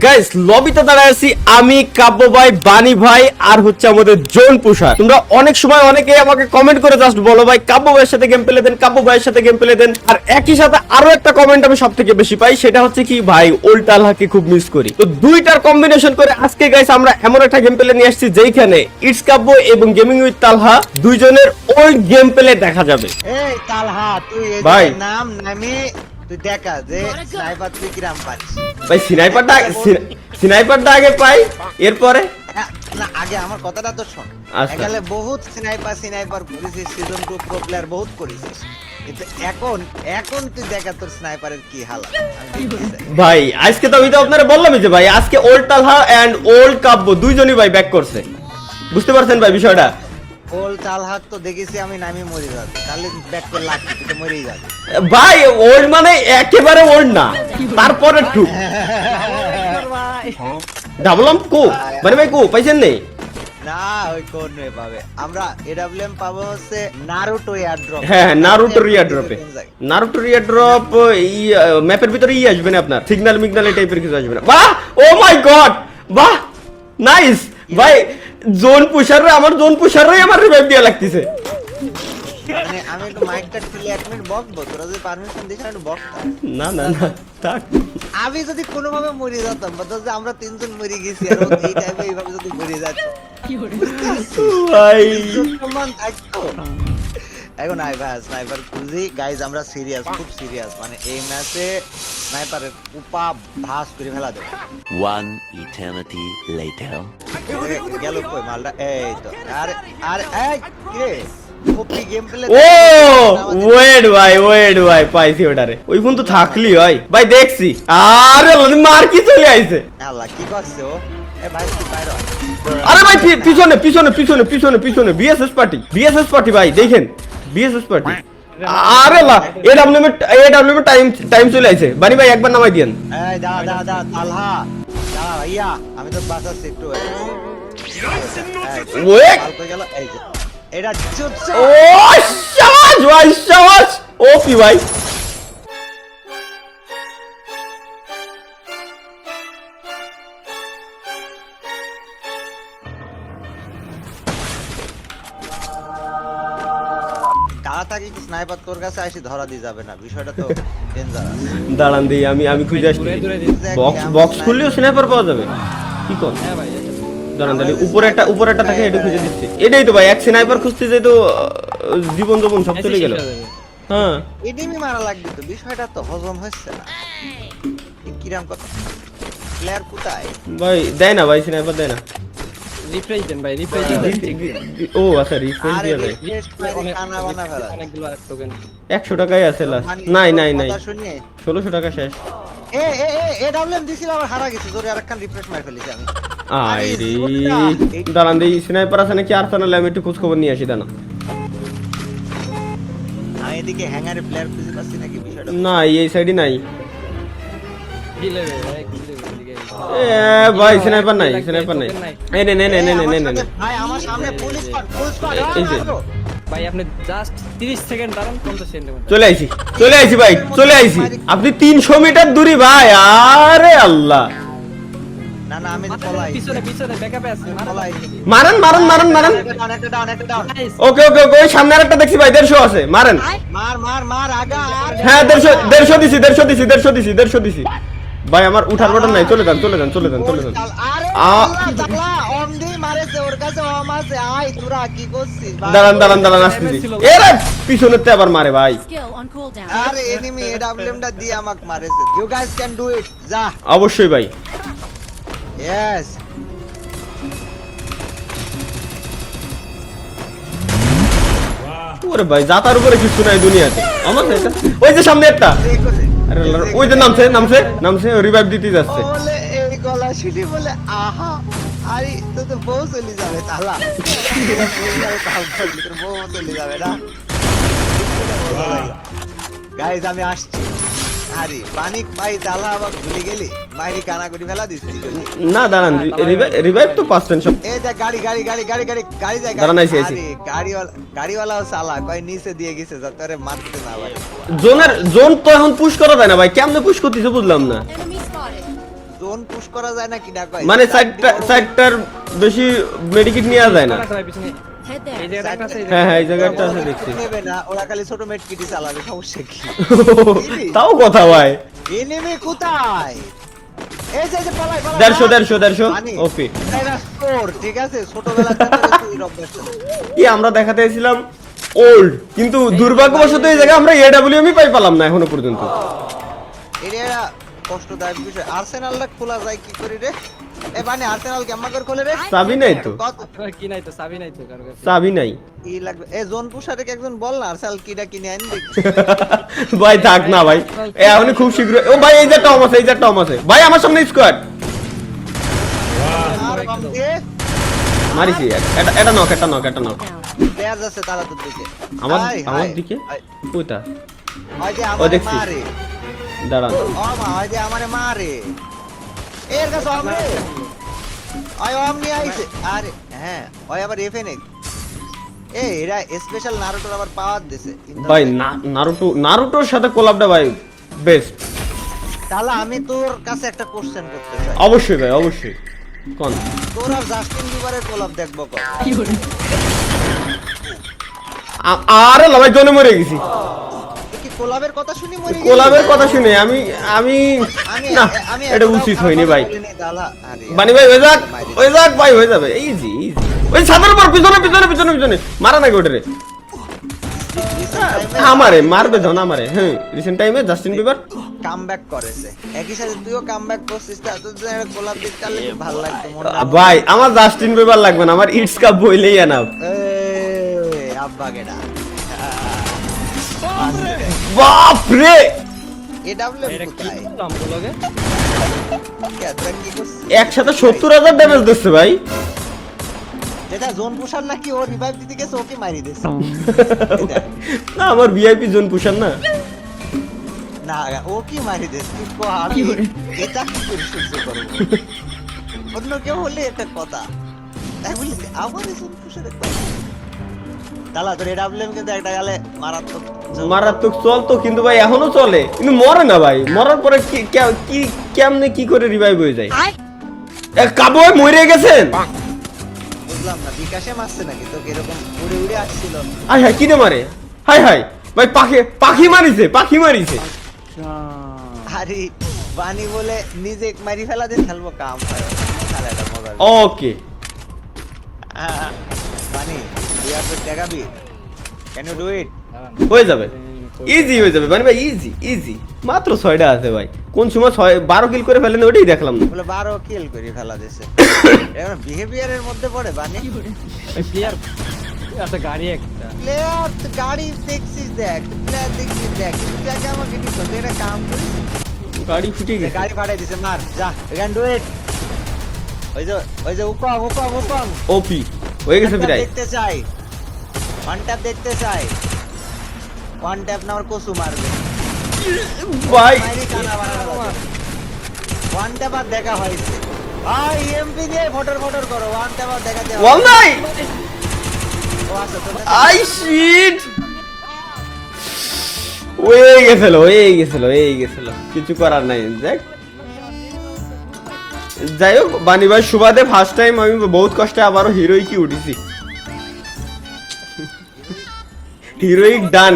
Guys লবিতে দাঁড়ায় আছি আমি, কাব্য ভাই, বানি ভাই আর হচ্ছে আমাদের জোন পুষার। তোমরা অনেক সময় অনেকে আমাকে কমেন্ট করে জাস্ট বলো ভাই কাব্য ভাইয়ের সাথে গেম প্লে দেন, কাব্য ভাইয়ের সাথে গেম প্লে দেন। আর একই সাথে আরো একটা কমেন্ট আমি সব থেকে বেশি পাই, সেটা হচ্ছে কি ভাই ওল্ড তালহাকে খুব মিস করি। তো দুইটার কম্বিনেশন করে আজকে গাইস আমরা এমন একটা গেম প্লে নিয়ে আসছি যেখানে ইটস কাব্য এবং গেমিং উইথ তালহা দুইজনের ওল্ড গেম প্লে দেখা যাবে। এই তালহা তুই ভাই। এই নাম নামি তুই দেখা যে স্নাইপার তুই কিরাম পারিস। ভাই স্নাইপারটা আগে পাই, এরপরে না আগে আমার কথাটা তো শোন। আচ্ছা। এখানে বহুত স্নাইপার করেছিস, সিজন 2 প্রো প্লেয়ার বহুত করেছিস, কিন্তু এখন তুই দেখা তোর স্নাইপারের কি হালাত আমি দেখতে চাই। ভাই আজকে তো আমি তো আপনারা বললামই যে ভাই আজকে ওল্ড তালহা এন্ড ওল্ড কাব্য দুইজনই ভাই ব্যাক করছে, বুঝতে পারছেন ভাই বিষয়টা? ওল তালহা তো দেখেছি আমি নামি মরে যাচ্ছি, তাহলে ব্যাক করে লাগছি তুই তো মরেই যাবি। ভাই ওল্ড মানে একেবারে ওল্ড না, তারপরে একটু ডাবলাম কো মানে ভাই কো পাইছেন নেই? না ওই কোন নয় পাবে, আমরা এডব্লিউএম পাবো হচ্ছে নারুটো এয়ারড্রপ। হ্যাঁ নারুটো এয়ারড্রপে, নারুটো এয়ারড্রপ এই ম্যাপের ভিতরে আসবে না, আপনার সিগন্যাল মিগনাল এই টাইপের কিছু আসবে না। বাহ ও মাই গড, বাহ নাইস ভাই। জোন পুশাররা আমার রিভাইভ দিয়া লাগতেছে। মানে আমি একটু মাইকটা খুলে 1 মিনিট বকবো, তোরা যদি পারমিশন দিস একটু বকতা। না থাক। আমি যদি কোনোভাবে মরে যেতাম বা ধর যে আমরা তিনজন মরে গেছি আর ও এই টাইপে এইভাবে যদি মরে যাচ্ছে ভাই সম্মান থাকতো। এখন আই ভাই স্নাইপার খুঁজি গাইজ, আমরা সিরিয়াস, খুব সিরিয়াস, মানে এই ম্যাচে স্নাইপারের উপা ভাস করে ফেলা দেব। One eternity later. গেল কই মালটা, এই তো আরে আরে এই কে কপি গেম প্লে। ও ওয়েট ভাই পাইছি ওটারে, ওই ফোন তো থাকলি ভাই দেখছি। আরে মার কি চলে আইছে। আল্লাহ কি করছে ও, এ ভাই তুই বাইরে আয়। আরে ভাই পিছনে বিএসএস পার্টি ভাই দেখেন, বিএসএস পার্টি। আরে লা এডব্লিউএম টাইম চলে আইছে। বানি ভাই একবার নামাই দেন। এই দা তালহা দা ভাইয়া, আমি তো বাঁচাচ্ছি একটু। ওয়ে কালকে গেল এই যে এটা চুপছে। ও শাবাশ ওপি ভাই। তাড়াতাড়ি কি স্নাইপার তোর কাছে আসি ধরা দিয়ে যাবে না, বিষয়টা তো ডেঞ্জারাস। দাঁড়ান দিই আমি খুঁজে আসছি। বক্স খুললেও স্নাইপার পাওয়া যাবে কি কোন? দাঁড়ান তাহলে উপরে একটা থাকে, এটা খুঁজে দিচ্ছি। এটাই তো ভাই, এক স্নাইপার খুঁজতে যেয়ে তো জীবন সব চলে গেল। হ্যাঁ এনিমি মারা লাগবে তো, বিষয়টা তো হজম হচ্ছে না। কিরাম কথা প্লেয়ার কোথায় ভাই দেয় না ভাই, স্নাইপার দেয় না। রিফ্রেশ দেন ভাই, রিফ্রেশ দেন। ও আচ্ছা রিফ্রেশ আরে দিয়ে দেয়। রিফ্রেশ করে কানা বানা ফেলা। অনেকগুলো টোকেন 100 টাকাই আছে লাস্ট। নাই 1600 টাকা শেষ। এ ডাবলএম দিছিল আবার হারা গেছে, জোরে আরেকখান রিফ্রেশ মার ফেলেছি আমি। আইরে দাঁড়ান দিই, স্নাইপার আছে নাকি আর্সেনালে আমি একটু খোঁজ খবর নিয়ে আসি। দাঁড়ান আমি এদিকে হ্যাঙ্গারে প্লেয়ার খুঁজে পাচ্ছি নাকি, বিষয়টা না এই সাইডে নাই। দিলে ভাই, দিলে দিকে এ ভাই স্নাইপার নাই এই নে ভাই আমার সামনে ফুল স্কোয়াড এই যে। ভাই আপনি জাস্ট 30 সেকেন্ড দাঁড়ান, 50 সেকেন্ডের মধ্যে চলে আইছি ভাই, চলে আইছি। আপনি 300 মিটার দূরে ভাই। আরে আল্লাহ, না আমি পলাই পিছনে ব্যাকআপে আছে। মারেন একটা ডাউন ওকে ওই সামনে আরেকটা দেখছি ভাই, 150 আছে, মারেন। মার আগা। হ্যাঁ 150 দিছি ভাই। আমার উঠার বাটন নাই, চলে যান। আরে তালা অমদি মারেছে, ওর কাছে অম আছে। আই তোরা কি করছিস ভাই? দাঁড়ান আসতেছি। এরে পিছনেতে আবার মারে ভাই। Skill on cooldown. আরে এনিমি এডব্লিউএমটা দিয়ে আমাকে মারেছে। You guys can do it, যা। অবশ্যই ভাই। ইয়েস ওরে ভাই জাতার উপরে কিছু নাই দুনিয়াতে। আমার এটা ওই যে সামনে একটা। আরে আল্লাহ, ওই যে নামছে রিভাইভ দিতে যাচ্ছে। বলে এই গলা সিটি বলে আহা, আরে তো বউ চলে যাবে তালা। বউ চলে যাবে না গাইজ, আমি আসছি। আরে পানিক ভাই তালা আবার ভুলে গেলি, মাইরি কানা করে ফেলা দিচ্ছি। না দাঁড়ান, রিভাইভ তো পাচ্ছেন সব। এই দেখ গাড়ি যায়। দাঁড়ান, আইছি। গাড়িওয়ালাও সালা কয় নিচে দিয়ে গেছে যাতে মারতে না পারে। জোন তো এখন পুশ করা যায় না ভাই, কেমনে পুশ করতেছে বুঝলাম না। Enemy spotted. জোন পুশ করা যায় না কি না কয় মানে সাইডটার বেশি মেডিকেট নেওয়া যায় না। টাকা পিছনে Head এই there. জায়গাটা আছে, এই হ্যাঁ জায়গাটা। হ্যাঁ এই জায়গাটা আছে দেখছি। নেবে না ওরা খালি ছোট মেট কিটি চালাবে সমস্যা কি তাও কথা ভাই। এনিমি কোথায় এই যে পালাই 150 মানে, ওপি। এটা স্কোর ঠিক আছে ছোটবেলা থেকে এই অভ্যাস ছিল। কি আমরা দেখাতে এসেছিলাম ওল্ড, কিন্তু দুর্ভাগ্যবশত এই জায়গায় আমরা এডব্লিউএমই পাই পেলাম না এখনো পর্যন্ত। এটা কষ্টদায়ক বিষয় আর্সেনালটা খোলা যায় কি করে রে এ মানে আর্সেনাল কেমন করে খোলে রে চাবি নাই তো, কত কি নাই তো, চাবি নাই তো কারো কাছে। চাবি নাই। ই লাগবে এ জোন পুষারে একজন বল না আর্সেনাল কিটা কিনে আনি দেখি ভাই থাক না ভাই, এখনই খুব শীঘ্র। ও ভাই এই যে টম আছে, এই যে টম আছে ভাই আমার সামনে স্কোয়াড। আর বাম দিয়ে মারিছি এটা নক প্লেয়ার যাচ্ছে তারা তোর দিকে আমার হাই, আমার হাই। দিকে কোথা? ওই যে ও আমারে দেখছি। মারে দাঁড়ান ও মা ওই যে আমারে মারে এর কাছে আমরে আয় আমনি আইছে আরে হ্যাঁ ওই আবার এফএনএক্স এরা স্পেশাল নারুটোর আবার পাওয়ার দিছে ভাই নারুটোর সাথে কোলাবটা ভাই বেস্ট। তাহলে আমি তোর কাছে একটা কোশ্চেন করতে চাই অবশ্যই ভাই অবশ্যই। কোন? তোর আর জাস্টিন বিবারের কোলাব দেখবো কবে আরে ভাই জনে মরে গেছি। তুই কি কোলাবের কথা শুনি মরে গেলি? কোলাবের কথা শুনে আমি না এটা একটাও উচিত খারাপ হয়নি কথা ভাই। বলিনি, দালা। আরে, বানি ভাই হয়ে যাক ভাই হয়ে যাবে ইজি ইজি। ওই সাদার পর পিছনে মারা নাকি ওটারে আমারে মারবে জন আমারে। হ্যাঁ রিসেন্ট টাইমে জাস্টিন বিবার কামব্যাক করেছে একই সাথে তুইও কামব্যাক করছিস তা তোর জন্য একটা গোলাপ দিতে পারলে খুব ভালো লাগতো মনটা ভাই আমার জাস্টিন বিবার লাগবে না, আমার ইটস কাপ বইলেই এনাফ। এই আব্বা গেডা বাপ রে এডব্লিউ এটা কি কোথায় করলাম বলগে? কেতরা কি করছিস একসাথে 70,000 ড্যামেজ দিচ্ছে ভাই। যেটা জোন পুষার নাকি ও রিভাইভ দিতে গেছে ওকে মারি দিছে না আমার ভিআইপি জোন পুষার না। না ও কি মারি দিছে তুই কো আমি এটা কি করে সহ্য করব অন্য কেউ হলে একটা কথা তাই বলি আমার জোন পুষার তালা তোর এডব্লিউএম কিন্তু একটা গেলে মারাত্মক মারাত্মক চলতো কিন্তু ভাই এখনো চলে, কিন্তু মরে না ভাই। মরার পরে কেমনে কি করে রিভাইভ হয়ে যায়? কাবু মরে গেছেন। বুঝলাম না বিকাশে মারছে নাকি তোকে এরকম উড়ে উড়ে আসছিল হাই হাই কিনে মারে, হাই হাই ভাই পাখি মারিছে। আরে বানি বলে নিজে মারি ফেলা দিয়ে খেলবো কাম হয় খেলাটা মজা ওকে বানি তুই আর দেখাবি ক্যান ইউ ডু ইট হয়ে যাবে, ইজি হয়ে যাবে মানে ভাই ইজি। মাত্র 6টা আছে ভাই, কোন সময় 12 কিল করে ফেলেন ওটাই দেখলাম না। বলে 12 কিল করে ফেলা দিয়েছে এখন বিহেভিয়ারের মধ্যে পড়ে বানি প্লেয়ার একটা গাড়ি একটা প্লেয়ার গাড়ি দেখছিস দেখ প্লেয়ার দেখছিস দেখ তুই আমাকে কি করতে এটা কাম করিস গাড়ি ফুটে গেছে। গাড়ি ফাটাই দিছে মার যা ইউ ক্যান ডু ইট ওই যে উপং ওপি হয়ে গেছে প্রায়। দেখতে চাই ওয়ান ট্যাপ দেখতে চাই ওয়ান ট্যাপ না আমার কসু মারবে ভাই মাইরি কানা বানানো ওয়ান ট্যাপ আর দেখা হয়েছে ভাই এমপি দিয়ে ফটোর করো ওয়ান ট্যাপ আর দেখা দেওয়া ওয়াল নাই ও আচ্ছা তোর আই শিট হয়ে গেছিল কিছু করার নাই। যাই হোক বানি ভাই সুবাদে ফার্স্ট টাইম আমি বহুত কষ্টে আবারও হিরোই কি উঠেছি। হিরোইক ডান।